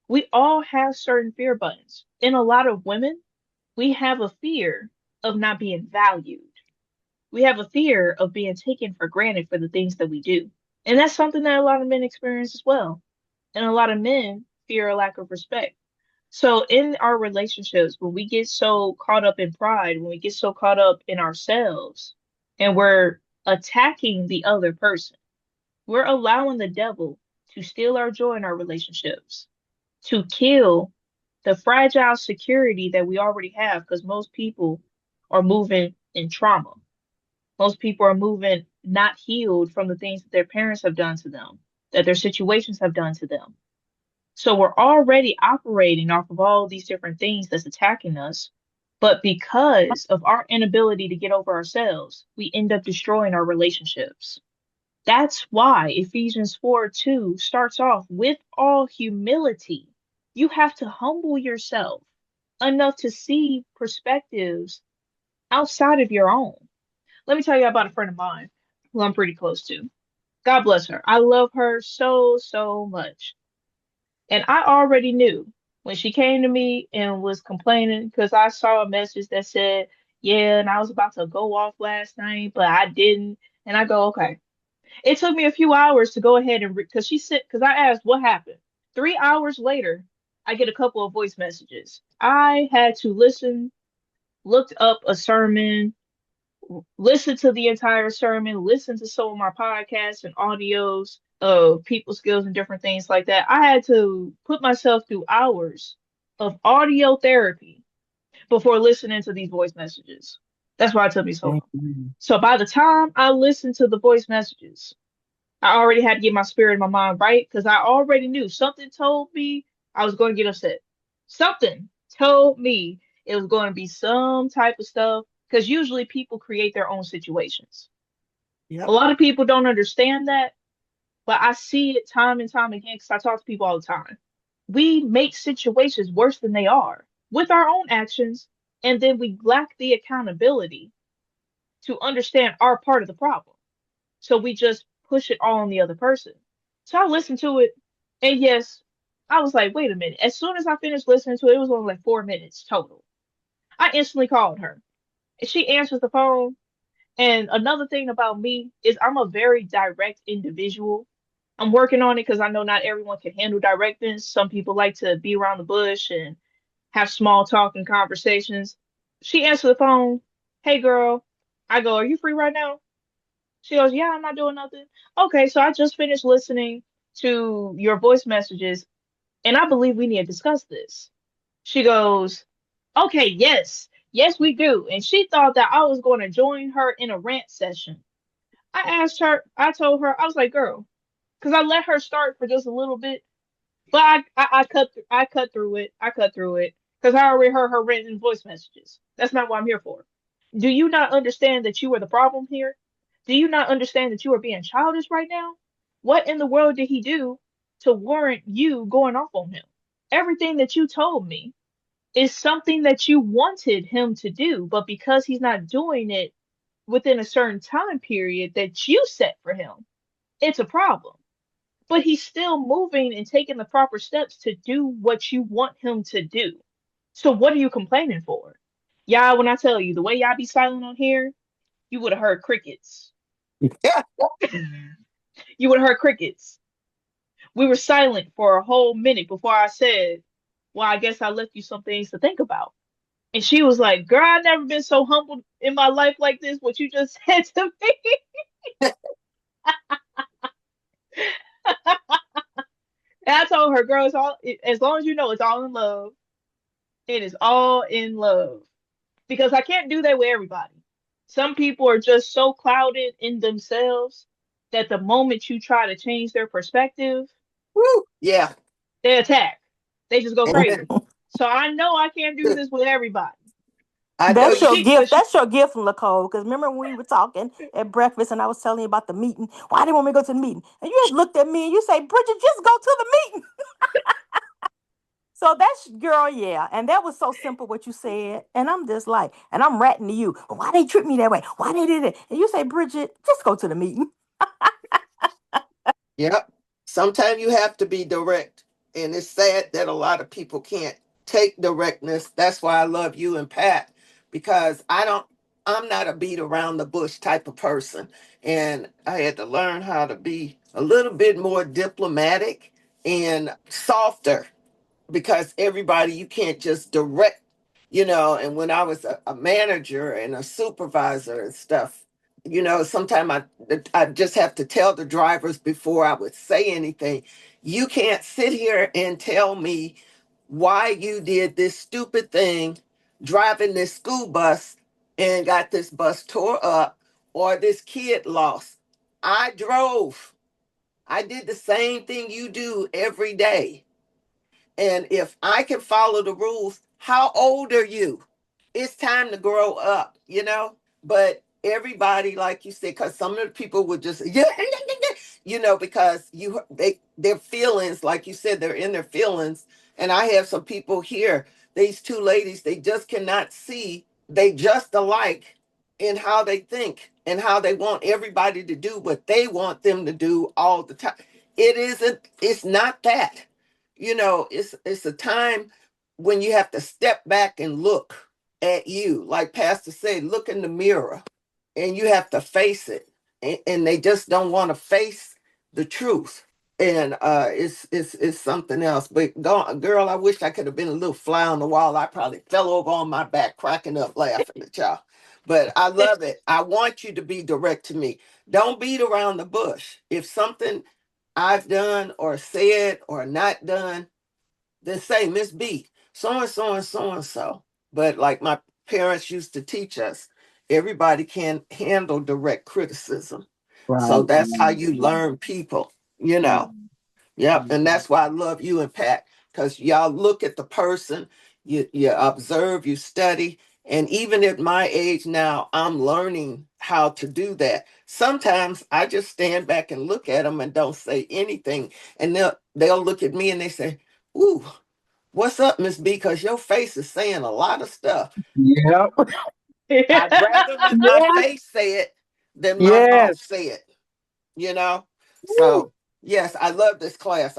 We all have certain fear buttons. In a lot of women, we have a fear of not being valued. We have a fear of being taken for granted for the things that we do. And that's something that a lot of men experience as well. And a lot of men fear a lack of respect. So in our relationships, when we get so caught up in pride, when we get so caught up in ourselves, and we're attacking the other person, we're allowing the devil to steal our joy in our relationships, to kill the fragile security that we already have, because most people are moving in trauma. Most people are moving not healed from the things that their parents have done to them, that their situations have done to them. So we're already operating off of all these different things that's attacking us. But because of our inability to get over ourselves, we end up destroying our relationships. That's why Ephesians 4:2 starts off with all humility. You have to humble yourself enough to see perspectives outside of your own. Let me tell you about a friend of mine who I'm pretty close to. God bless her. I love her so, so much. And I already knew when she came to me and was complaining because I saw a message that said, yeah, and I was about to go off last night, but I didn't. And I go, okay. It took me a few hours to go ahead and because she said, because I asked what happened. 3 hours later, I get a couple of voice messages. I had to listen, looked up a sermon, listen to the entire sermon, listen to some of my podcasts and audios of people skills and different things like that. I had to put myself through hours of audio therapy before listening to these voice messages. That's why it took me so long. Mhm. So by the time I listened to the voice messages, I already had to get my spirit and my mind right because I already knew something told me I was going to get upset. Something told me it was going to be some type of stuff because usually people create their own situations. A Yep. lot of people don't understand that, but I see it time and time again because I talk to people all the time. We make situations worse than they are with our own actions, and then we lack the accountability to understand our part of the problem. So we just push it all on the other person. So I listened to it, and yes, I was like, wait a minute. As soon as I finished listening to it, it was only like 4 minutes total. I instantly called her, and she answers the phone. And another thing about me is I'm a very direct individual. I'm working on it because I know not everyone can handle directness. Some people like to be around the bush and have small talk and conversations. She answered the phone. Hey, girl. I go, are you free right now? She goes, yeah, I'm not doing nothing. Okay, so I just finished listening to your voice messages, and I believe we need to discuss this. She goes, okay, yes, yes, we do. And she thought that I was going to join her in a rant session. I asked her, I told her, I was like, girl, because I let her start for just a little bit, but I cut through it. I cut through it because I already heard her ranting voice messages. That's not what I'm here for. Do you not understand that you are the problem here? Do you not understand that you are being childish right now? What in the world did he do to warrant you going off on him? Everything that you told me is something that you wanted him to do, but because he's not doing it within a certain time period that you set for him, it's a problem. But he's still moving and taking the proper steps to do what you want him to do. So what are you complaining for? Y'all, when I tell you the way y'all be silent on here, you would have heard crickets. Yeah. You would have heard crickets. We were silent for a whole minute before I said, well, I guess I left you some things to think about. And she was like, girl, I've never been so humbled in my life like this, what you just said to me. And I told her, girl, as long as you know it's all in love, it is all in love. Because I can't do that with everybody. Some people are just so clouded in themselves that the moment you try to change their perspective, Woo. Yeah. they attack. They just go crazy. Mhm. So I know I can't do this with everybody. I know That's you. your She, gift. cause she, That's your gift, Nicole. Because remember when we were talking at breakfast and I was telling you about the meeting? Why didn't want me to go to the meeting? And you just looked at me and you say, Bridget, just go to the meeting. So that's girl, yeah. And that was so simple what you said. And I'm just like, and I'm ratting to you. Why they treat me that way? Why they did it? And you say, Bridget, just go to the meeting. Yep. Sometimes you have to be direct. And it's sad that a lot of people can't take directness. That's why I love you and Pat, because I'm not a beat around the bush type of person. And I had to learn how to be a little bit more diplomatic and softer, because everybody, you can't just direct, and when I was a manager and a supervisor and stuff, sometimes I just have to tell the drivers before I would say anything, you can't sit here and tell me why you did this stupid thing, driving this school bus and got this bus tore up, or this kid lost. I drove. I did the same thing you do every day. And if I can follow the rules, how old are you? It's time to grow up. But everybody, like you said, because some of the people would just, yeah, because their feelings, like you said, they're in their feelings. And I have some people here, these two ladies, they just cannot see, they just alike in how they think and how they want everybody to do what they want them to do all the time. It's not that. It's a time when you have to step back and look at you. Like Pastor said, look in the mirror, and you have to face it. And they just don't want to face the truth. And it's something else. But girl, I wish I could have been a little fly on the wall. I probably fell over on my back, cracking up, laughing at y'all. But I love it. I want you to be direct to me. Don't beat around the bush. If something I've done or said or not done, then say, Miss B, so and so and so and so. But like my parents used to teach us, everybody can handle direct criticism. So Right. that's how you learn people. Yep. And that's why I love you and Pat, because y'all look at the person, you observe, you study. And even at my age now, I'm learning how to do that. Sometimes I just stand back and look at them and don't say anything. And they'll look at me and they say, "Ooh, what's up, Miss B? Because your face is saying a lot of stuff." Yep. I'd rather let my Yeah. face say it than my mouth Yes. say it, you know? Woo. So, yes, I love this class.